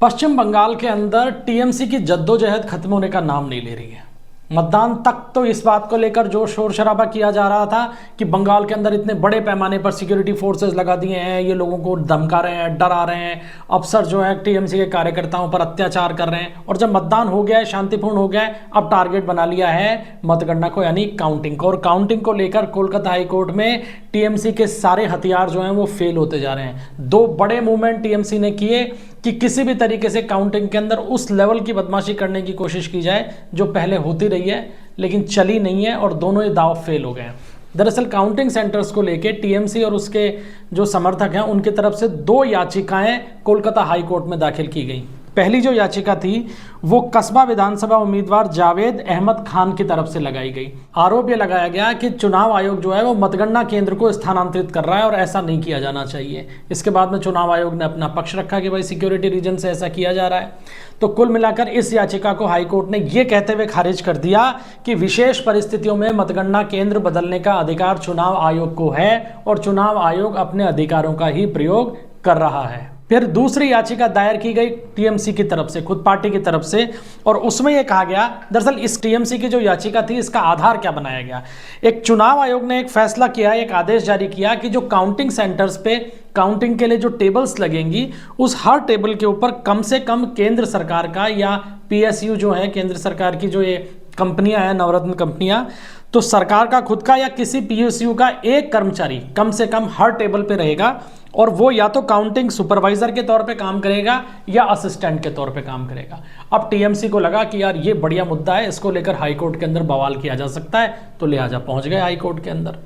पश्चिम बंगाल के अंदर टीएमसी की जद्दोजहद खत्म होने का नाम नहीं ले रही है। मतदान तक तो इस बात को लेकर जो शोर शराबा किया जा रहा था कि बंगाल के अंदर इतने बड़े पैमाने पर सिक्योरिटी फोर्सेस लगा दिए हैं, ये लोगों को धमका रहे हैं, डरा रहे हैं, अफसर जो है टीएमसी के कार्यकर्ताओं पर अत्याचार कर रहे हैं। और जब मतदान हो गया है, शांतिपूर्ण हो गया है, अब टारगेट बना लिया है मतगणना को, यानी काउंटिंग को। और काउंटिंग को लेकर कोलकाता हाईकोर्ट में टीएमसी के सारे हथियार जो हैं वो फेल होते जा रहे हैं। दो बड़े मूवमेंट टीएमसी ने किए कि किसी भी तरीके से काउंटिंग के अंदर उस लेवल की बदमाशी करने की कोशिश की जाए जो पहले होती रही है, लेकिन चली नहीं है, और दोनों ही दाव फेल हो गए हैं। दरअसल काउंटिंग सेंटर्स को लेके टीएमसी और उसके जो समर्थक हैं उनकी तरफ से दो याचिकाएं कोलकाता हाई कोर्ट में दाखिल की गई। पहली जो याचिका थी वो कस्बा विधानसभा उम्मीदवार जावेद अहमद खान की तरफ से लगाई गई। आरोप ये लगाया गया कि चुनाव आयोग जो है वो मतगणना केंद्र को स्थानांतरित कर रहा है और ऐसा नहीं किया जाना चाहिए। इसके बाद में चुनाव आयोग ने अपना पक्ष रखा कि भाई सिक्योरिटी रीजन से ऐसा किया जा रहा है। तो कुल मिलाकर इस याचिका को हाईकोर्ट ने यह कहते हुए खारिज कर दिया कि विशेष परिस्थितियों में मतगणना केंद्र बदलने का अधिकार चुनाव आयोग को है और चुनाव आयोग अपने अधिकारों का ही प्रयोग कर रहा है। फिर दूसरी याचिका दायर की गई टीएमसी की तरफ से, खुद पार्टी की तरफ से, और उसमें यह कहा गया, दरअसल इस टीएमसी की जो याचिका थी इसका आधार क्या बनाया गया। एक चुनाव आयोग ने एक फैसला किया, एक आदेश जारी किया कि जो काउंटिंग सेंटर्स पे काउंटिंग के लिए जो टेबल्स लगेंगी उस हर टेबल के ऊपर कम से कम केंद्र सरकार का या पीएसयू जो है केंद्र सरकार की जो ये कंपनियां हैं, नवरत्न कंपनियां, तो सरकार का खुद का या किसी पीएसयू का एक कर्मचारी कम से कम हर टेबल पे रहेगा, और वो या तो काउंटिंग सुपरवाइजर के तौर पे काम करेगा या असिस्टेंट के तौर पे काम करेगा। अब टीएमसी को लगा कि यार ये बढ़िया मुद्दा है, इसको लेकर हाईकोर्ट के अंदर बवाल किया जा सकता है, तो लिहाजा पहुंच गए हाईकोर्ट के अंदर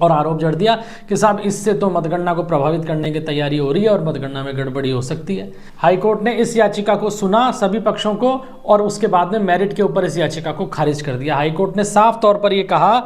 और आरोप जड़ दिया कि साहब इससे तो मतगणना को प्रभावित करने की तैयारी हो रही है और मतगणना में गड़बड़ी हो सकती है। हाईकोर्ट ने इस याचिका को सुना, सभी पक्षों को, और उसके बाद में मेरिट के ऊपर इस याचिका को खारिज कर दिया। हाईकोर्ट ने साफ तौर पर यह कहा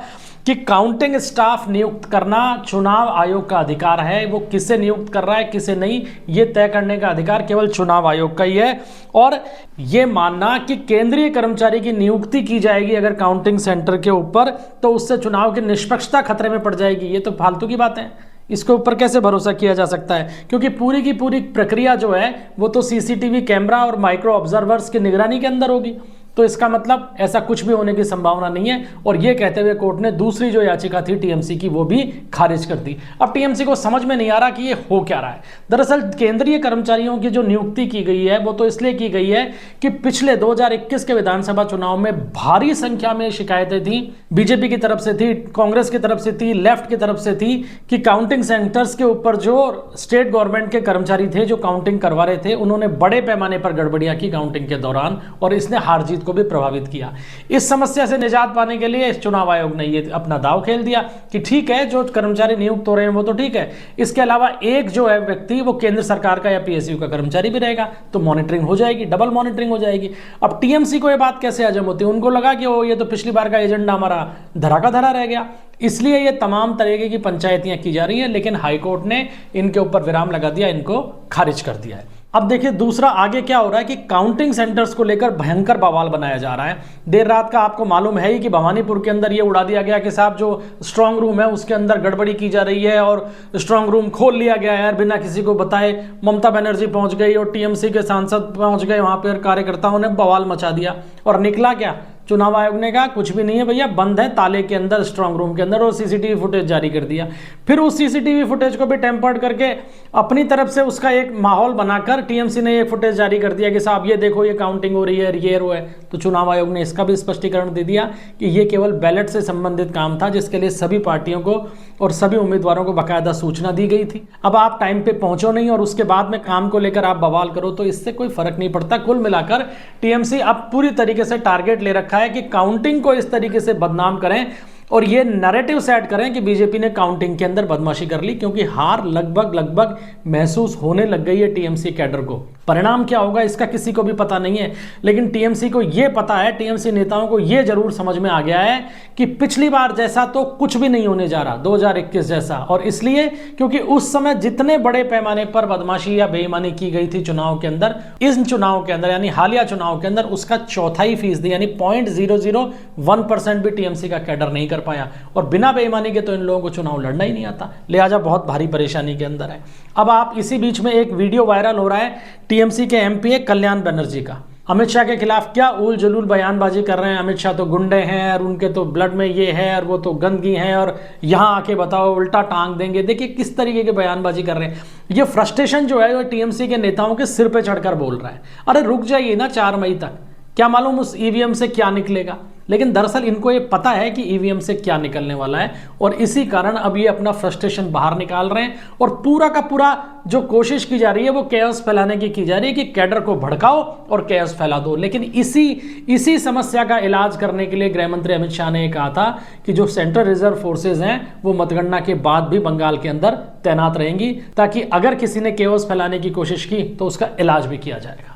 कि काउंटिंग स्टाफ नियुक्त करना चुनाव आयोग का अधिकार है। वो किसे नियुक्त कर रहा है किसे नहीं, ये तय करने का अधिकार केवल चुनाव आयोग का ही है। और ये मानना कि केंद्रीय कर्मचारी की नियुक्ति की जाएगी अगर काउंटिंग सेंटर के ऊपर तो उससे चुनाव की निष्पक्षता खतरे में पड़ जाएगी, ये तो फालतू की बात है। इसके ऊपर कैसे भरोसा किया जा सकता है, क्योंकि पूरी की पूरी प्रक्रिया जो है वो तो सीसीटीवी कैमरा और माइक्रो ऑब्जर्वर्स की निगरानी के अंदर होगी। तो इसका मतलब ऐसा कुछ भी होने की संभावना नहीं है। और यह कहते हुए कोर्ट ने दूसरी जो याचिका थी टीएमसी की वो भी खारिज कर दी। अब टीएमसी को समझ में नहीं आ रहा कि ये हो क्या रहा है। दरअसल केंद्रीय कर्मचारियों की जो नियुक्ति की गई है वो तो इसलिए की गई है कि पिछले 2021 के विधानसभा चुनाव में भारी संख्या में शिकायतें थी, बीजेपी की तरफ से थी, कांग्रेस की तरफ से थी, लेफ्ट की तरफ से थी, कि काउंटिंग सेंटर्स के ऊपर जो स्टेट गवर्नमेंट के कर्मचारी थे जो काउंटिंग करवा रहे थे उन्होंने बड़े पैमाने पर गड़बड़ियां की काउंटिंग के दौरान, और इसने हार जीत को भी प्रभावित किया। इस समस्या से निजात पाने के लिए चुनाव आयोग ने ये अपना दांव खेल दिया कि ठीक है, जो कर्मचारी नियुक्त हो रहे हैं वो तो ठीक है, इसके अलावा एक जो है व्यक्ति वो केंद्र सरकार का या पीएसयू का कर्मचारी भी रहेगा, तो मॉनिटरिंग हो जाएगी, डबल मॉनिटरिंग हो जाएगी। अब टीएमसी को ये बात कैसे हजम होती है, उनको लगा कि ये तो पिछली बार का एजेंडा हमारा धरा का धरा रह गया, इसलिए ये तमाम तरीके की पंचायतियां की जा रही हैं। लेकिन हाईकोर्ट ने इनके ऊपर विराम लगा दिया, इनको खारिज कर दिया है। अब देखिए दूसरा आगे क्या हो रहा है कि काउंटिंग सेंटर्स को लेकर भयंकर बवाल बनाया जा रहा है। देर रात का आपको मालूम है ही कि भवानीपुर के अंदर ये उड़ा दिया गया कि साहब जो स्ट्रांग रूम है उसके अंदर गड़बड़ी की जा रही है और स्ट्रांग रूम खोल लिया गया है बिना किसी को बताए। ममता बनर्जी पहुंच गई और टीएमसी के सांसद पहुंच गए वहां पर, कार्यकर्ताओं ने बवाल मचा दिया। और निकला क्या, चुनाव आयोग ने कहा कुछ भी नहीं है भैया, बंद है ताले के अंदर स्ट्रांग रूम के अंदर, और सीसीटीवी फुटेज जारी कर दिया। फिर उस सीसीटीवी फुटेज को भी टेम्पर्ड करके अपनी तरफ से उसका एक माहौल बनाकर टीएमसी ने ये फुटेज जारी कर दिया कि साहब ये देखो ये काउंटिंग हो रही है, ये वो है। तो चुनाव आयोग ने इसका भी स्पष्टीकरण दे दिया कि ये केवल बैलेट से संबंधित काम था जिसके लिए सभी पार्टियों को और सभी उम्मीदवारों को बाकायदा सूचना दी गई थी। अब आप टाइम पे पहुंचो नहीं और उसके बाद में काम को लेकर आप बवाल करो तो इससे कोई फर्क नहीं पड़ता। कुल मिलाकर टीएमसी अब पूरी तरीके से टारगेट ले रखा है कि काउंटिंग को इस तरीके से बदनाम करें और ये नैरेटिव सेट करें कि बीजेपी ने काउंटिंग के अंदर बदमाशी कर ली, क्योंकि हार लगभग महसूस होने लग गई है टीएमसी कैडर को। परिणाम क्या होगा इसका किसी को भी पता नहीं है, लेकिन टीएमसी को यह पता है, टीएमसी नेताओं को यह जरूर समझ में आ गया है कि पिछली बार जैसा तो कुछ भी नहीं होने जा रहा 2021 जैसा। और इसलिए क्योंकि उस समय जितने बड़े पैमाने पर बदमाशी या बेईमानी की गई थी चुनाव के अंदर, इस चुनाव के अंदर यानी हालिया चुनाव के अंदर उसका 1/4 यानी 0.001% भी टीएमसी का कैडर नहीं कर पाया, और बिना बेईमानी के तो इन लोगों को चुनाव लड़ना ही नहीं आता, लिहाजा बहुत भारी परेशानी के अंदर है। अब आप इसी बीच में एक वीडियो वायरल हो रहा है टीएमसी के एमपी कल्याण बनर्जी का, अमित शाह के खिलाफ क्या उल जलूल बयानबाजी कर रहे हैं। अमित शाह तो गुंडे हैं और उनके तो ब्लड में ये है और वो तो गंदगी है और यहाँ आके बताओ उल्टा टांग देंगे। देखिए किस तरीके की बयानबाजी कर रहे हैं। ये फ्रस्ट्रेशन जो है वो टीएमसी के नेताओं के सिर पे चढ़कर बोल रहा है। अरे रुक जाइए ना 4 मई तक, क्या मालूम उस ईवीएम से क्या निकलेगा। लेकिन दरअसल इनको ये पता है कि ईवीएम से क्या निकलने वाला है, और इसी कारण अब ये अपना फ्रस्ट्रेशन बाहर निकाल रहे हैं। और पूरा का पूरा जो कोशिश की जा रही है वो कैओस फैलाने की जा रही है कि कैडर को भड़काओ और कैओस फैला दो। लेकिन इसी समस्या का इलाज करने के लिए गृह मंत्री अमित शाह ने कहा था कि जो सेंट्रल रिजर्व फोर्सेज हैं वो मतगणना के बाद भी बंगाल के अंदर तैनात रहेंगी, ताकि अगर किसी ने कैओस फैलाने की कोशिश की तो उसका इलाज भी किया जाएगा।